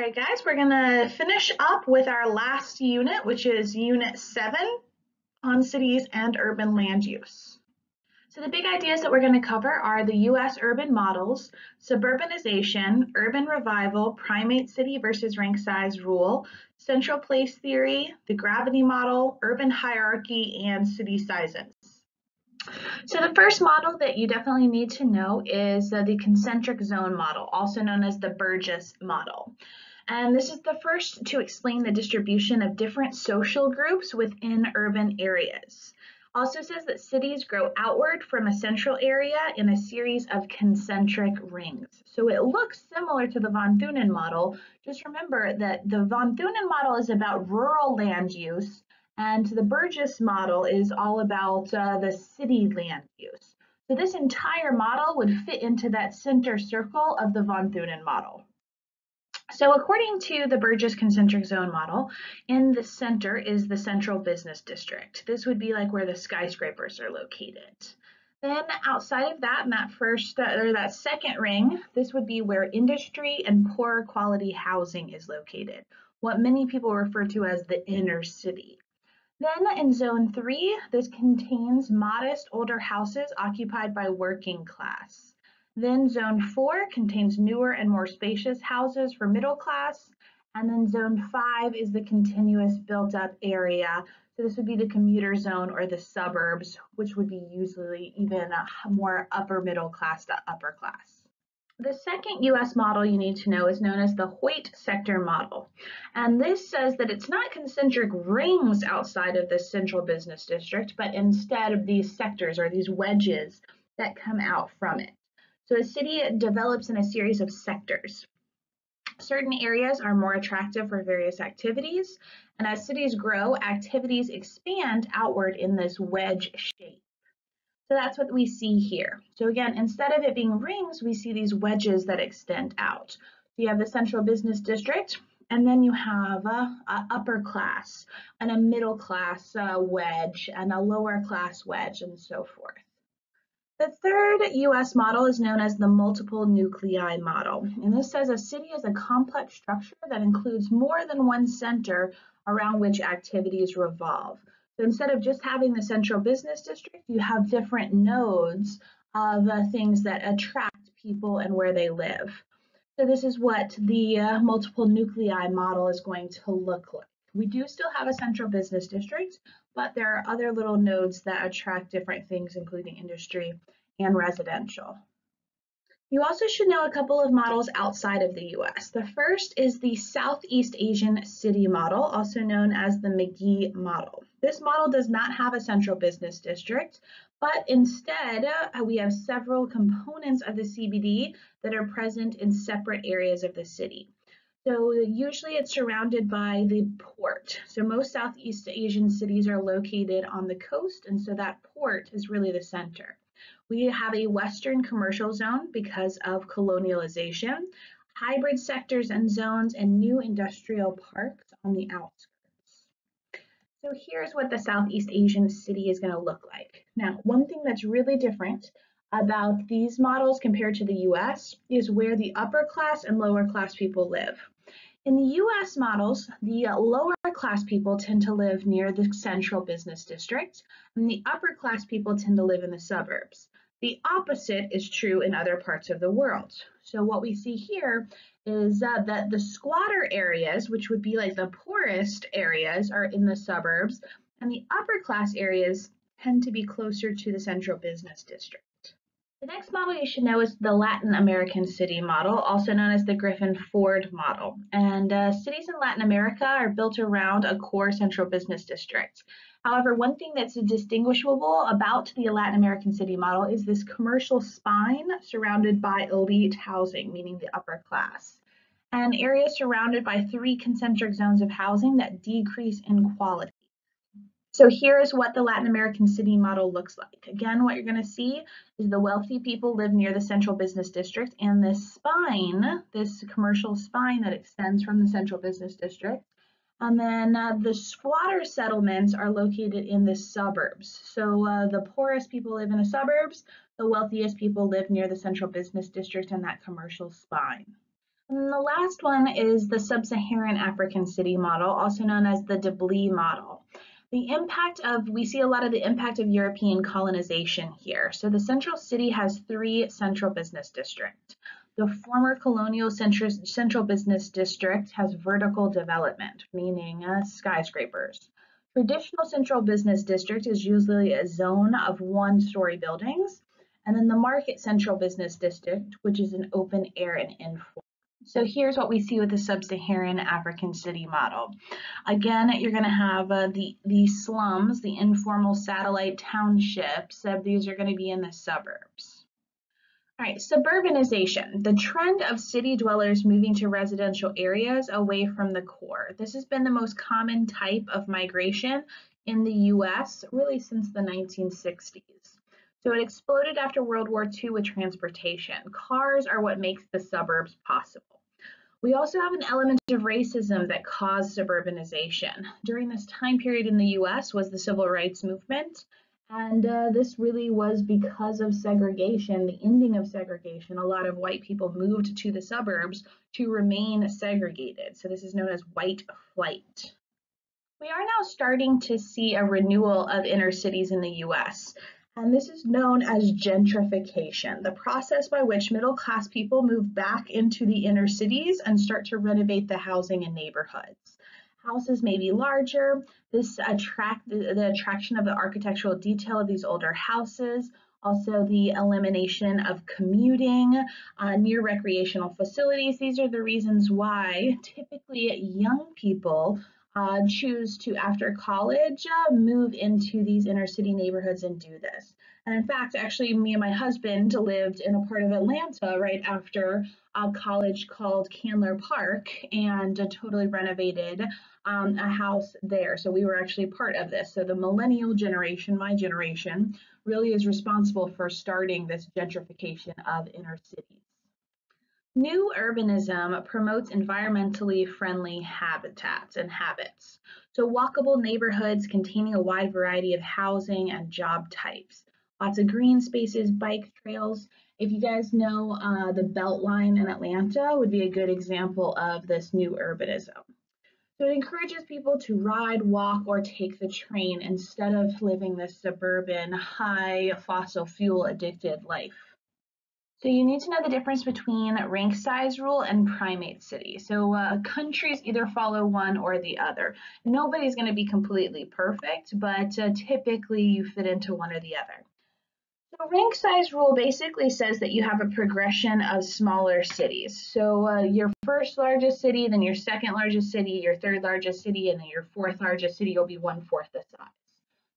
right, guys, we're going to finish up with our last unit, which is Unit 7 on cities and urban land use. So the big ideas that we're going to cover are the U.S. urban models, suburbanization, urban revival, primate city versus rank size rule, central place theory, the gravity model, urban hierarchy, and city sizes. So the first model that you definitely need to know is the concentric zone model, also known as the Burgess model. And this is the first to explain the distribution of different social groups within urban areas. Also says that cities grow outward from a central area in a series of concentric rings. So it looks similar to the von Thunen model. Just remember that the von Thunen model is about rural land use, and the Burgess model is all about the city land use. So this entire model would fit into that center circle of the von Thunen model. So according to the Burgess concentric zone model, in the center is the central business district. This would be like where the skyscrapers are located. Then outside of that, in that first or that second ring, this would be where industry and poorer quality housing is located, what many people refer to as the inner city. Then in zone 3, this contains modest older houses occupied by working class. Then zone 4 contains newer and more spacious houses for middle class. And then zone 5 is the continuous built up area. So this would be the commuter zone or the suburbs, which would be usually even more upper middle class to upper class. The second U.S. model you need to know is known as the Hoyt sector model. And this says that it's not concentric rings outside of the central business district, but instead of these sectors or these wedges that come out from it. So a city develops in a series of sectors. Certain areas are more attractive for various activities, and as cities grow, activities expand outward in this wedge shape. So that's what we see here. So again, instead of it being rings, we see these wedges that extend out. So you have the central business district, and then you have a upper class and a middle class wedge and a lower class wedge and so forth. The third U.S. model is known as the multiple nuclei model. And this says a city is a complex structure that includes more than one center around which activities revolve. So instead of just having the central business district, you have different nodes of things that attract people and where they live. So this is what the multiple nuclei model is going to look like. We do still have a central business district, but there are other little nodes that attract different things, including industry and residential. You also should know a couple of models outside of the US. The first is the Southeast Asian City Model, also known as the McGee Model. This model does not have a central business district, but instead we have several components of the CBD that are present in separate areas of the city. So usually it's surrounded by the port. So most Southeast Asian cities are located on the coast, and so that port is really the center. We have a Western commercial zone because of colonialization, hybrid sectors and zones, and new industrial parks on the outskirts. So here's what the Southeast Asian city is going to look like. Now, one thing that's really different about these models compared to the US is where the upper class and lower class people live. In the US models, the lower class people tend to live near the central business district, and the upper class people tend to live in the suburbs. The opposite is true in other parts of the world. So what we see here is that the squatter areas, which would be like the poorest areas, are in the suburbs, and the upper class areas tend to be closer to the central business district. The next model you should know is the Latin American city model, also known as the Griffin-Ford model. And cities in Latin America are built around a core central business district. However, one thing that's distinguishable about the Latin American city model is this commercial spine surrounded by elite housing, meaning the upper class, and areas surrounded by 3 concentric zones of housing that decrease in quality. So here is what the Latin American city model looks like. Again, what you're going to see is the wealthy people live near the central business district, and this spine, this commercial spine that extends from the central business district. And then the squatter settlements are located in the suburbs. So the poorest people live in the suburbs, the wealthiest people live near the central business district and that commercial spine. And the last one is the Sub-Saharan African city model, also known as the Deblis model. We see a lot of the impact of European colonization here. So the central city has 3 central business districts. The former colonial central business district has vertical development, meaning skyscrapers. Traditional central business district is usually a zone of 1-story buildings. And then the market central business district, which is an open air and informal. So here's what we see with the Sub-Saharan African city model. Again, you're going to have the slums, the informal satellite townships. These are going to be in the suburbs. All right, suburbanization, the trend of city dwellers moving to residential areas away from the core. This has been the most common type of migration in the US really since the 1960s. So it exploded after World War II with transportation. Cars are what makes the suburbs possible. We also have an element of racism that caused suburbanization. During this time period in the US was the civil rights movement, and this really was because of segregation, the ending of segregation. A lot of white people moved to the suburbs to remain segregated. So this is known as white flight. We are now starting to see a renewal of inner cities in the US. And this is known as gentrification, the process by which middle-class people move back into the inner cities and start to renovate the housing and neighborhoods. Houses may be larger. This the attraction of the architectural detail of these older houses, also the elimination of commuting near recreational facilities. These are the reasons why typically young people choose to, after college, move into these inner city neighborhoods and do this. And in fact, actually, me and my husband lived in a part of Atlanta right after college called Candler Park and totally renovated a house there. So we were actually part of this. So the millennial generation, my generation, really is responsible for starting this gentrification of inner cities. New urbanism promotes environmentally friendly habitats and habits. So walkable neighborhoods containing a wide variety of housing and job types. Lots of green spaces, bike trails. If you guys know the Beltline in Atlanta would be a good example of this new urbanism. So it encourages people to ride, walk, or take the train instead of living this suburban, high fossil fuel addicted life. So you need to know the difference between rank size rule and primate city. So countries either follow one or the other. Nobody's going to be completely perfect, but typically you fit into one or the other. So rank size rule basically says that you have a progression of smaller cities. So your first largest city, then your second largest city, your third largest city, and then your fourth largest city will be 1/4 the size.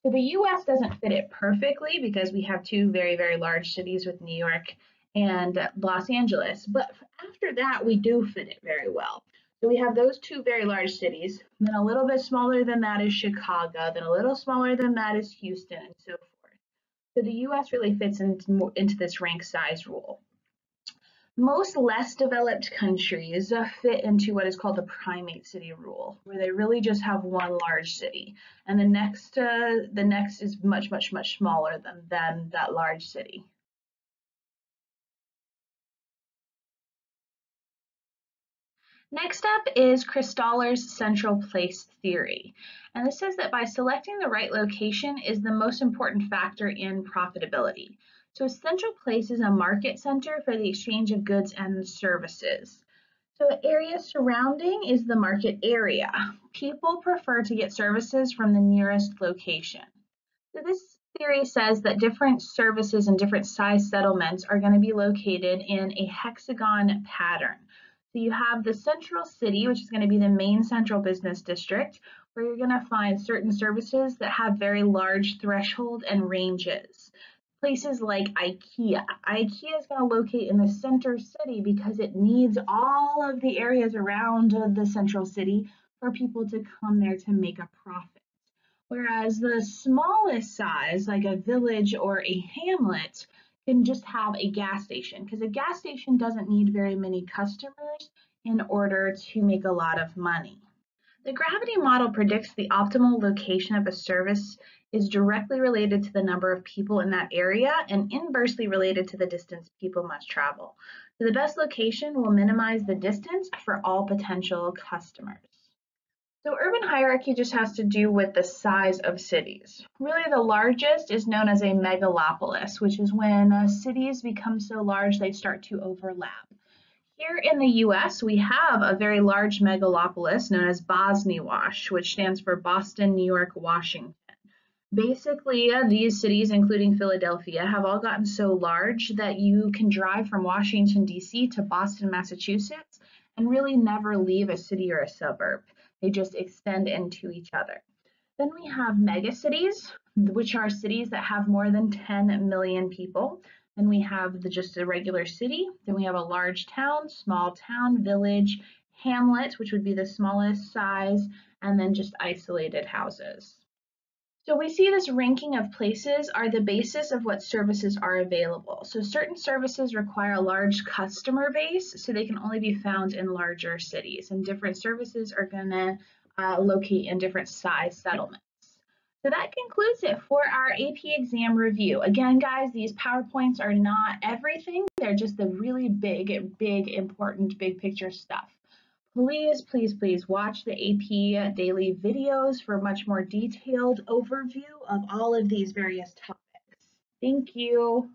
So the US doesn't fit it perfectly because we have 2 very, very large cities with New York and Los Angeles. But after that, we do fit it very well. So we have those 2 very large cities. Then a little bit smaller than that is Chicago. Then a little smaller than that is Houston, and so forth. So the US really fits into this rank size rule. Most less developed countries fit into what is called the primate city rule, where they really just have one large city, and the next is much, much, much smaller than that large city. Next up is Christoller's central place theory. And this says that by selecting the right location is the most important factor in profitability. So a central place is a market center for the exchange of goods and services. So the area surrounding is the market area. People prefer to get services from the nearest location. So this theory says that different services and different size settlements are going to be located in a hexagon pattern. So you have the central city, which is going to be the main central business district, where you're going to find certain services that have very large threshold and ranges. Places like IKEA. IKEA is going to locate in the center city because it needs all of the areas around the central city for people to come there to make a profit. Whereas the smallest size, like a village or a hamlet, can just have a gas station because a gas station doesn't need very many customers in order to make a lot of money. The gravity model predicts the optimal location of a service is directly related to the number of people in that area and inversely related to the distance people must travel. So the best location will minimize the distance for all potential customers. So urban hierarchy just has to do with the size of cities. Really, the largest is known as a megalopolis, which is when cities become so large they start to overlap. Here in the US, we have a very large megalopolis known as Bosnia-Wash, which stands for Boston, New York, Washington. Basically, these cities, including Philadelphia, have all gotten so large that you can drive from Washington, D.C. to Boston, Massachusetts, and really never leave a city or a suburb. They just extend into each other. Then we have megacities, which are cities that have more than 10 million people. Then we have just a regular city. Then we have a large town, small town, village, hamlet, which would be the smallest size, and then just isolated houses. So we see this ranking of places are the basis of what services are available. So certain services require a large customer base, so they can only be found in larger cities, and different services are going to locate in different size settlements. So that concludes it for our AP exam review. Again, guys, these PowerPoints are not everything. They're just the really big, important, big picture stuff. Please, please, please watch the AP daily videos for a much more detailed overview of all of these various topics. Thank you.